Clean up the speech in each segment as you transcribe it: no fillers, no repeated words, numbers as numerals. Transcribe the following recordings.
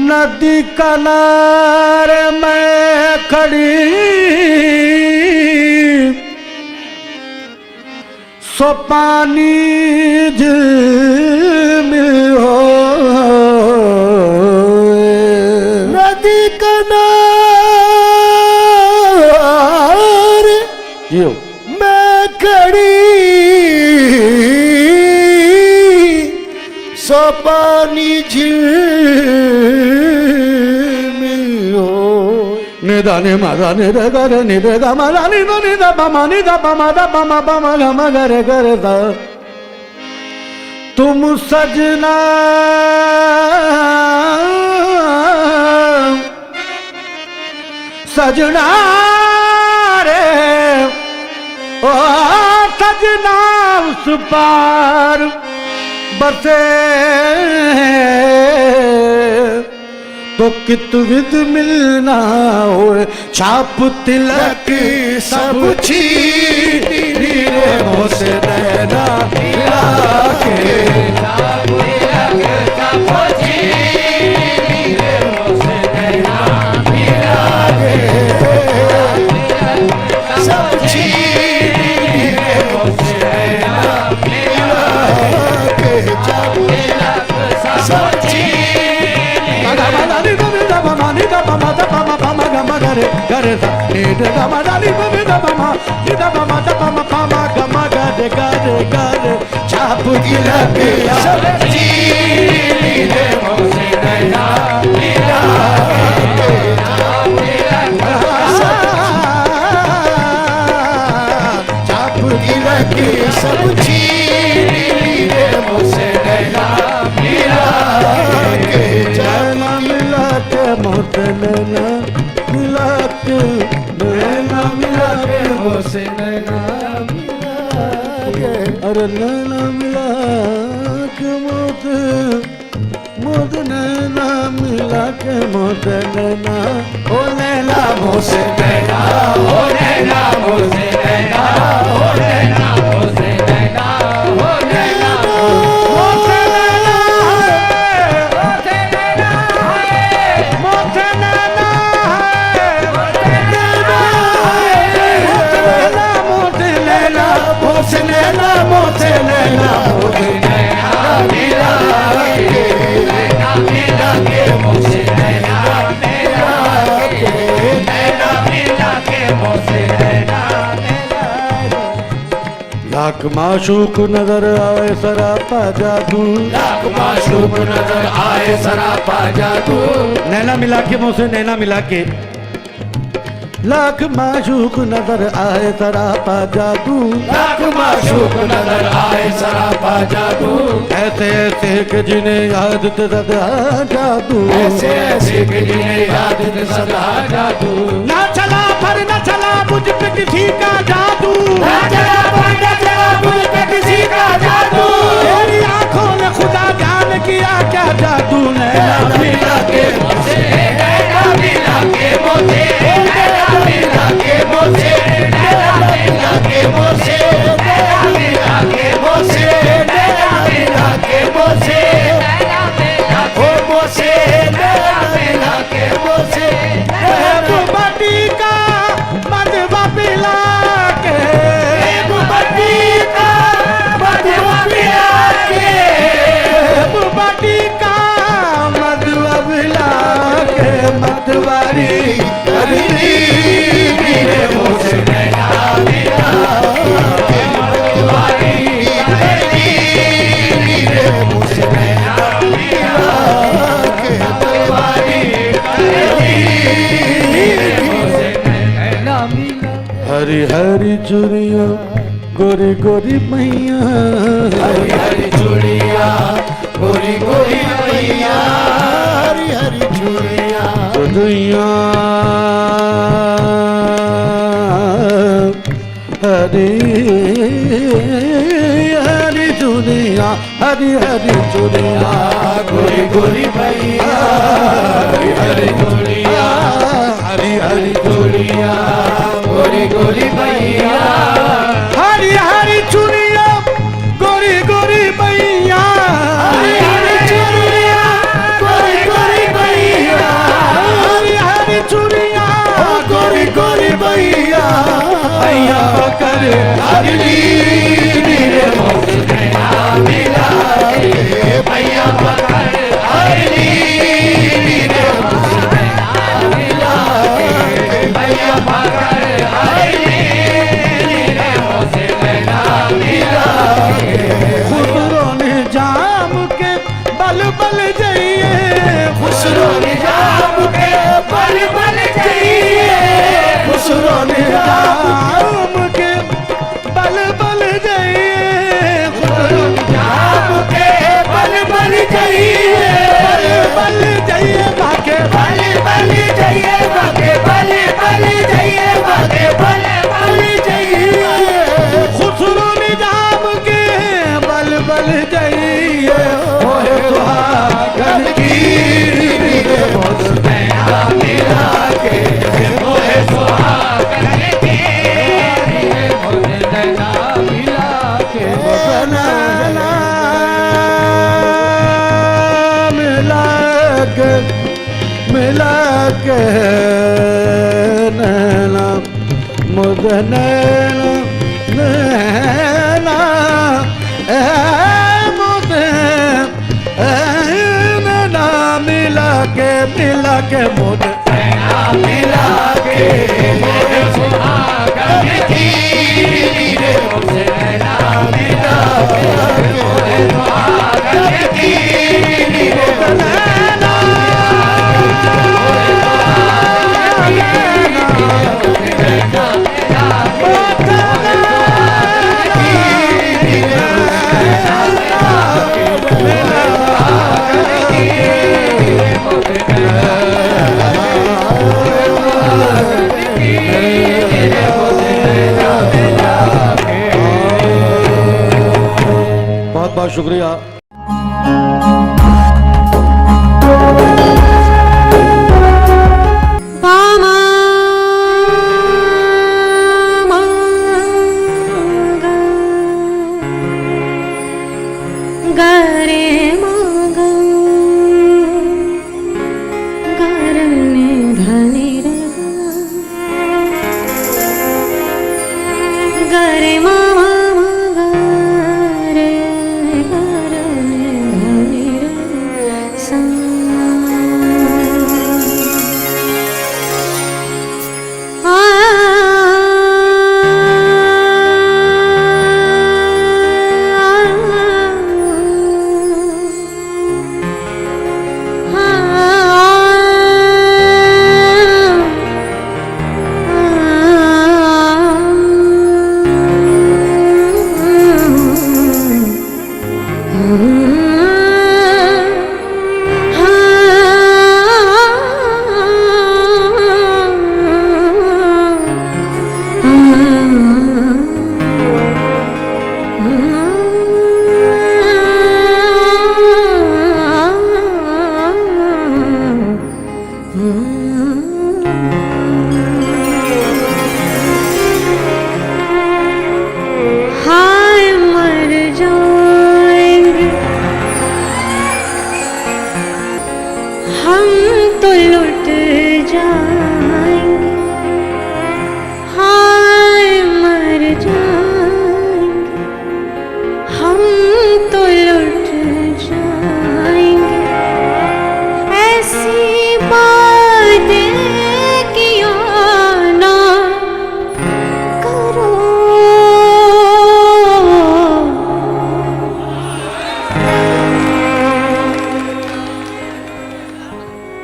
नदी किनारे में खड़ी सो पानी झिलमिल हो नदी किनारे मैं खड़ी सो पानी झिलमिल हो निदा नि मदा नि रे ग रे नि रे ग म दा नि दा नि दा प म नि दा प म दा प म प म ग म ग रे दा। तुम सजना सजना रे ओ सजना उस पार बसे तो कित विद मिलना हो छाप तिलक सब छीन रे मोसे नैना मिला के छाप तिलक सब छीन रे मोसे नैना मिला के सब छीन रे मोसे नैना मिला के छाप तिलक सब गरे सा नि द ग म द नि प म द प म नि द प म द प म प म ग म ग रे ग रे ग रे छाप तिलक सब छीन रे मोसे नैना मिला के छाप तिलक सब छीन रे मोसे नैना मिला के नैना मिला के मोसे नैना मिला के नैना मिला के मोसे नैना मिला के अरे नैना मिला के मोसे मोसे नैना मिला के मोसे नैना ओ नैना मोसे नैना ओ नैना मोसे नैना ओ नैना मोसे नैना ओ नैना मोसे नैना मोसे नैना मोसे नैना मोसे नैना मोसे नैना मोसे नैना मिला के नैना मिला के मोसे नैना मिला के नैना मिला के मोसे नैना मिला लाख माशूक नजर आए सरापा जादू लाख माशूक नजर आए सरापा जादू नैना मिला के मोसे नैना मिला के लाख माशूक नजर आए सरापा जादू लाख माशूक नजर आए सरापा जादू ऐसे ऐसे के जिन्हें याद सदा जादू ऐसे ऐसे के जिन्हें याद सदा जादू ना चला पर न चला मुझ पे किसी का जादू ना चला पर न चला मुझ पे किसी का जादू तेरी आंखों ने खुदा जान किया क्या जादू नैना मिला के मुझसे नैना मिला के मुझे मिला के मोसे नैना मिला के मोसे नैना मिला के मोसे नैना मिला के मोसे नैना मिला के मोसे नैना मिला के मोसे बटी का मधुआ पिला के बटी का मधुआ पिला के बटी का मधुआ पिला के मधुवारी हरी हरी चूड़िया गोरी गोरी मैया हरी हरी चूड़िया गोरी गोरी मैया हरी हरी चूड़िया दुनिया हरी हरी चूड़िया हरी हरी चूड़िया गोरी गोरी मैया हरी हरी चूड़िया हरी हरी चूड़िया गोरी गोरी मैया हरी कर हर लीन रे मुझसे ना मिला के भैया पकड़ हर लीन रे मुझसे ना मिला के भैया पकड़ हर लीन रे मुझसे ना मिला के खुसरो निजाम के बल बल जाइए खुसरो निजाम के बल बल जाइए खुसरो निजाम के बल बल जाइए खुसरो निजाम के बल बल जाइए बल जाइए भागे बल बल जाइए भागे बल बल जाइए भागे बल बल जाइए खुसरो निजाम के बल बल जाइए ओए सुहागन की रे मुझसे ना मिला के ओए सुहागन की रे मुझसे ना मिला के मिला के मिला के नैना मुझे नैना नैना मुझे नैना मिला के मुझे नैना मिला के मुझे सुहागन की रे मुझे नैना मिला के मुझे सुहागन की रे नैना बहुत बहुत शुक्रिया।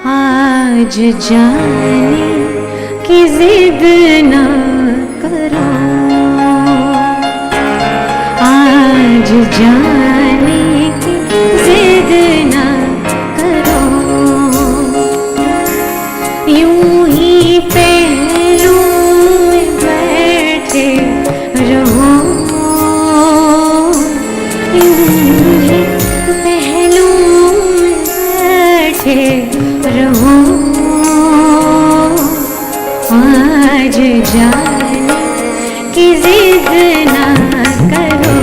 आज जाने की जिद ना करो, आज जाने की जिद ना करो, यूं ही पहलू में बैठे रहो, यूं ही पहलू में बैठे रहो, आज जाने की जिद ना करो।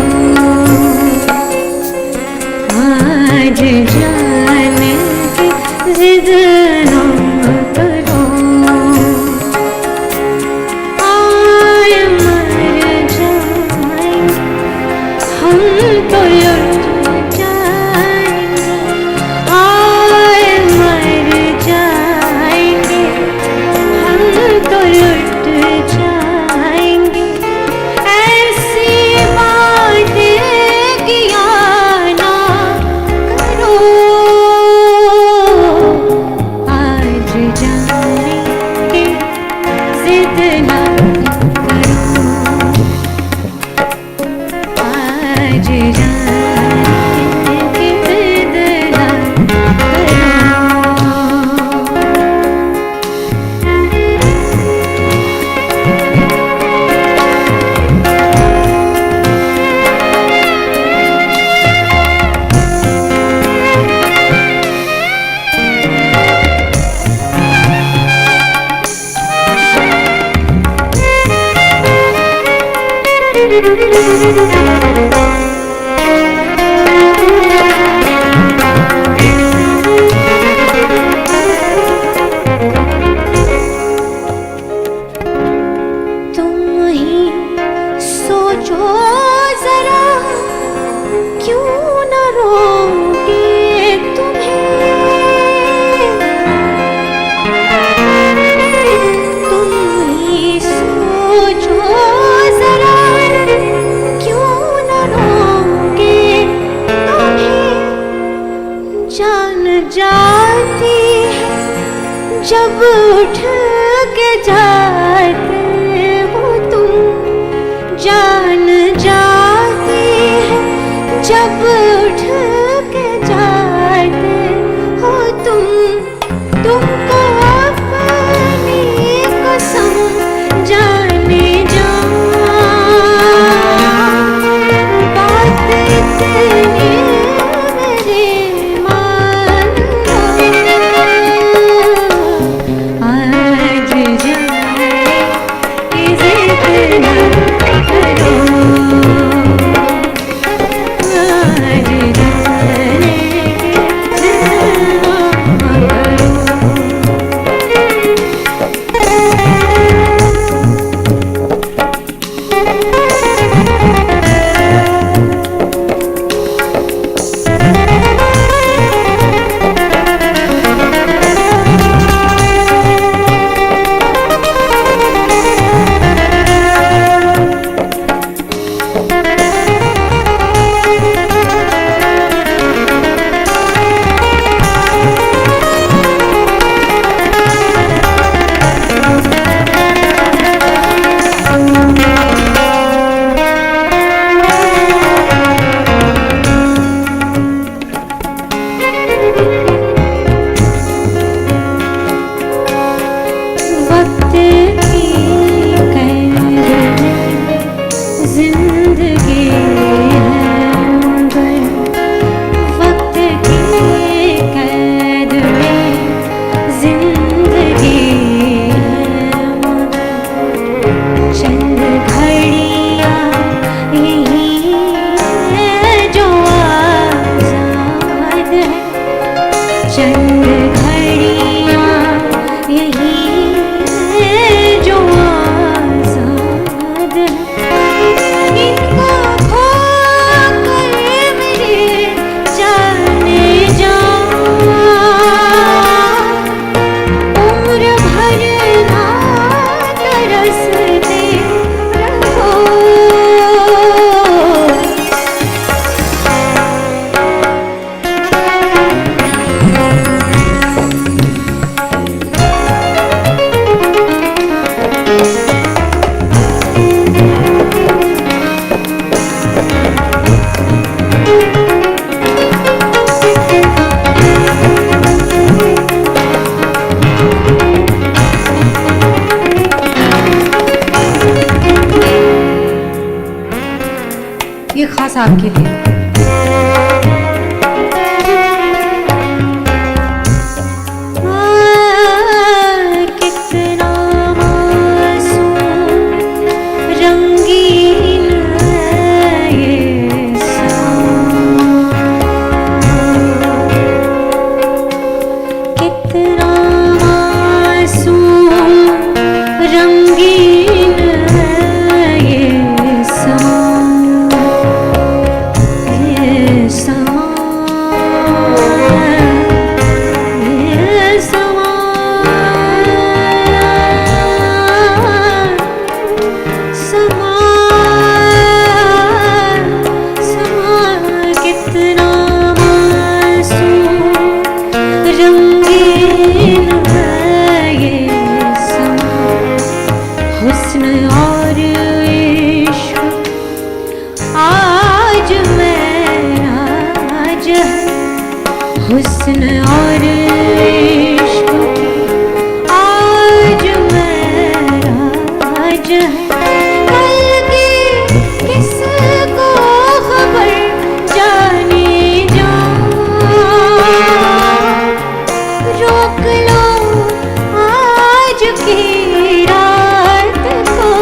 जब उठ के जाते हो तुम, जान जाती है जब उठ के जाते हो तुम, तुमको अपनी कसम जाने जा, बात इतनी मेरे मान लो, आज जाने की जिद न करो, आज जाने की जिद न करो। ये खास आपके लिए। कितना मासूम रंगीन है ये समा, कितना मासूम रंगीन है ये समा, हुस्न और इश्क आज मेरा राज है, कल की किसको खबर जाने जा, रोक लो आज की रात को,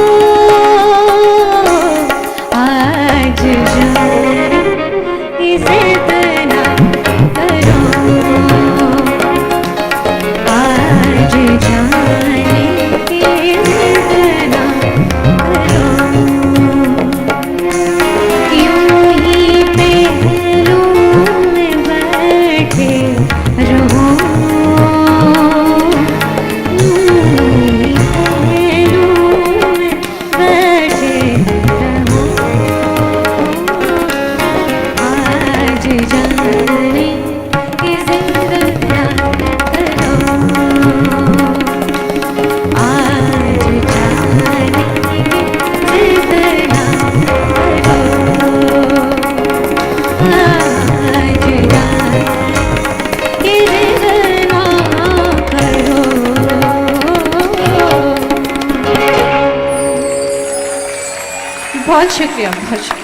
बहुत शुक्रिया, बहुत शुक्रिया।